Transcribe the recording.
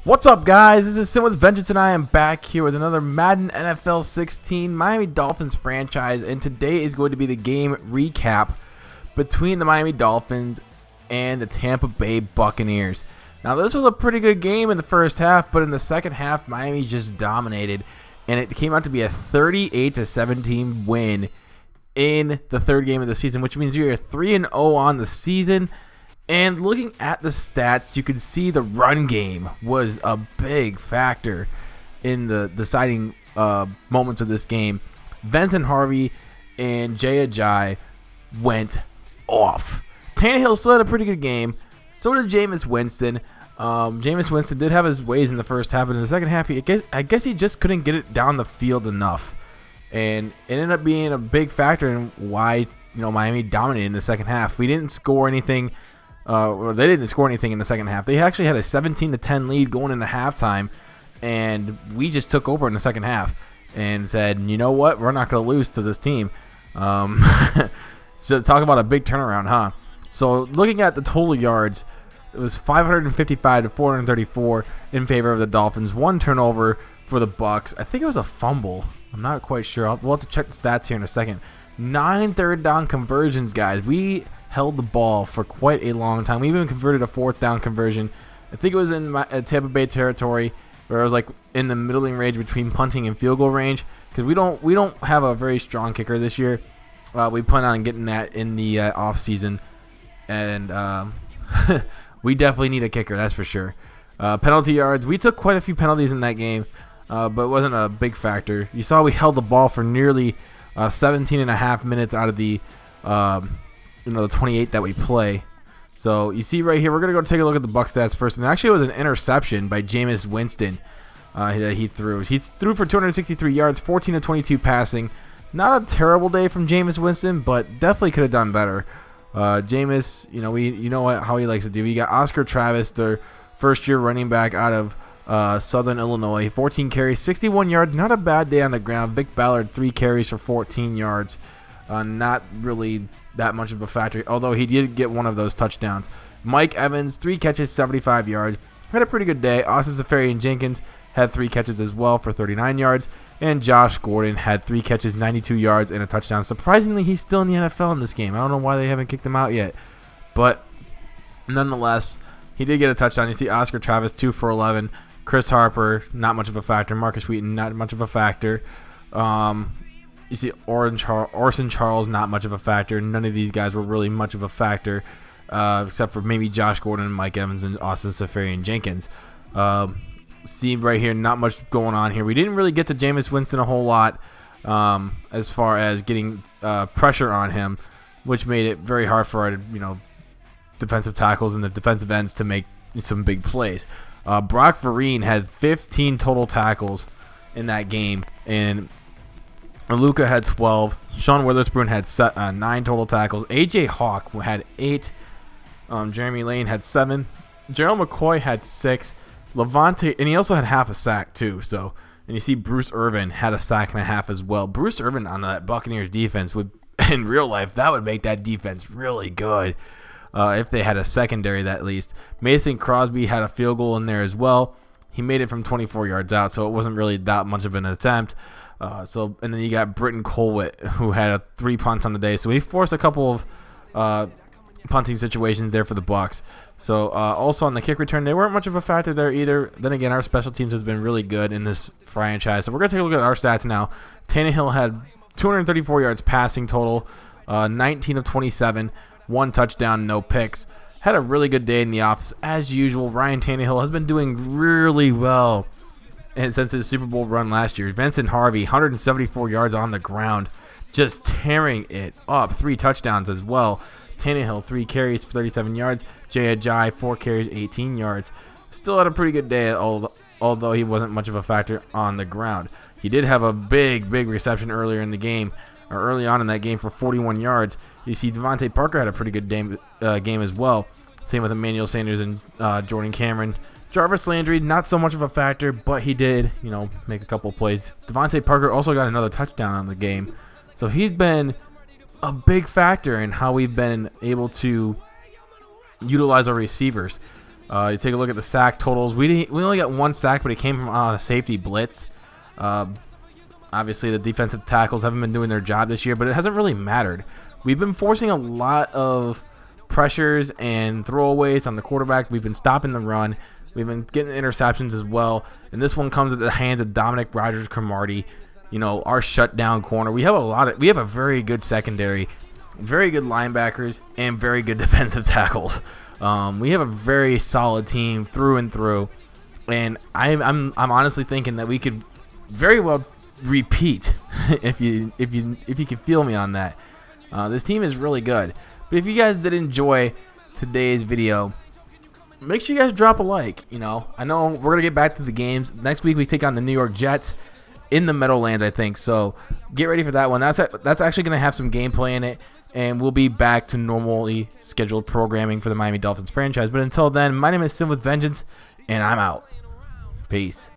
What's up, guys? This is Suh with Vengeance, and I am back here with another Madden NFL 16 Miami Dolphins franchise, and today is going to be the game recap between the Miami Dolphins and the Tampa Bay Buccaneers. Now, this was a pretty good game in the first half, but in the second half, Miami just dominated, and it came out to be a 38-17 win in the third game of the season, which means you're 3-0 on the season. And looking at the stats, you can see the run game was a big factor in the deciding moments of this game. Vincent Harvey and Jay Ajayi went off. Tannehill still had a pretty good game. So did Jameis Winston. Jameis Winston did have his ways in the first half, but in the second half, I guess he just couldn't get it down the field enough. And it ended up being a big factor in why Miami dominated in the second half. We didn't score anything. Or they didn't score anything in the second half. They actually had a 17-10 lead going into halftime, and we just took over in the second half and said, you know what, we're not going to lose to this team. So talk about a big turnaround, huh? So looking at the total yards, it was 555 to 434 in favor of the Dolphins. One turnover for the Bucs. I think it was a fumble. I'm not quite sure. We'll have to check the stats here in a second. 9 third down conversions, guys. We held the ball for quite a long time. We even converted a fourth down conversion. I think it was in Tampa Bay territory, where it was like in the middling range between punting and field goal range, because we don't have a very strong kicker this year. We plan on getting that in the off season, and we definitely need a kicker, that's for sure. Penalty yards, we took quite a few penalties in that game, but it wasn't a big factor. You saw we held the ball for nearly 17 and a half minutes out of the the 28 that we play. So you see right here, we're gonna go take a look at the Bucs stats first, and actually it was an interception by Jameis Winston that he threw. He threw for 263 yards, 14 of 22 passing. Not a terrible day from Jameis Winston, but definitely could have done better. Jameis, how he likes to do. You got Oscar Travis, their first-year running back out of Southern Illinois, 14 carries, 61 yards. Not a bad day on the ground. Vic Ballard, 3 carries for 14 yards. Not really that much of a factor, although he did get one of those touchdowns. Mike Evans, 3 catches, 75 yards. Had a pretty good day. Austin Seferian-Jenkins had 3 catches as well for 39 yards. And Josh Gordon had 3 catches, 92 yards, and a touchdown. Surprisingly, he's still in the NFL in this game. I don't know why they haven't kicked him out yet. But nonetheless, he did get a touchdown. You see Oscar Travis, 2 for 11. Chris Harper, not much of a factor. Marcus Wheaton, not much of a factor. You see Orson Charles, not much of a factor. None of these guys were really much of a factor, except for maybe Josh Gordon, Mike Evans, and Austin Seferian-Jenkins. See right here, not much going on here. We didn't really get to Jameis Winston a whole lot as far as getting pressure on him, which made it very hard for our defensive tackles and the defensive ends to make some big plays. Brock Vereen had 15 total tackles in that game, and Luka had 12. Sean Witherspoon had 9 total tackles. A.J. Hawk had 8. Jeremy Lane had 7. Gerald McCoy had 6. Levante, and he also had half a sack too. So, and you see Bruce Irvin had a sack and a half as well. Bruce Irvin on that Buccaneers defense would, in real life, that would make that defense really good if they had a secondary at least. Mason Crosby had a field goal in there as well. He made it from 24 yards out, so it wasn't really that much of an attempt. And then you got Britton Colwitt, who had 3 punts on the day. So he forced a couple of punting situations there for the Bucs. So also on the kick return, they weren't much of a factor there either. Then again, our special teams has been really good in this franchise. So we're going to take a look at our stats now. Tannehill had 234 yards passing total, 19 of 27, 1 touchdown, no picks. Had a really good day in the office as usual. Ryan Tannehill has been doing really well and since his Super Bowl run last year. Vincent Harvey, 174 yards on the ground, just tearing it up. 3 touchdowns as well. Tannehill, 3 carries for 37 yards. Jay Ajayi, 4 carries, 18 yards. Still had a pretty good day, although he wasn't much of a factor on the ground. He did have a big reception earlier in the game, or early on in that game, for 41 yards. You see Devontae Parker had a pretty good game as well. Same with Emmanuel Sanders and Jordan Cameron. Jarvis Landry, not so much of a factor, but he did, make a couple plays. Devontae Parker also got another touchdown on the game. So he's been a big factor in how we've been able to utilize our receivers. You take a look at the sack totals. We only got 1 sack, but it came from a safety blitz. Obviously, the defensive tackles haven't been doing their job this year, but it hasn't really mattered. We've been forcing a lot of pressures and throwaways on the quarterback. We've been stopping the run. We've been getting interceptions as well. And this one comes at the hands of Dominic Rodgers-Cromartie, our shutdown corner. We have a very good secondary, very good linebackers, and very good defensive tackles. We have a very solid team through and through. And I'm honestly thinking that we could very well repeat if you can feel me on that. This team is really good. But if you guys did enjoy today's video, make sure you guys drop a like. I know we're gonna get back to the games next week. We take on the New York Jets in the Meadowlands, I think. So get ready for that one. That's actually gonna have some gameplay in it, and we'll be back to normally scheduled programming for the Miami Dolphins franchise. But until then, my name is Suh with Vengeance, and I'm out. Peace.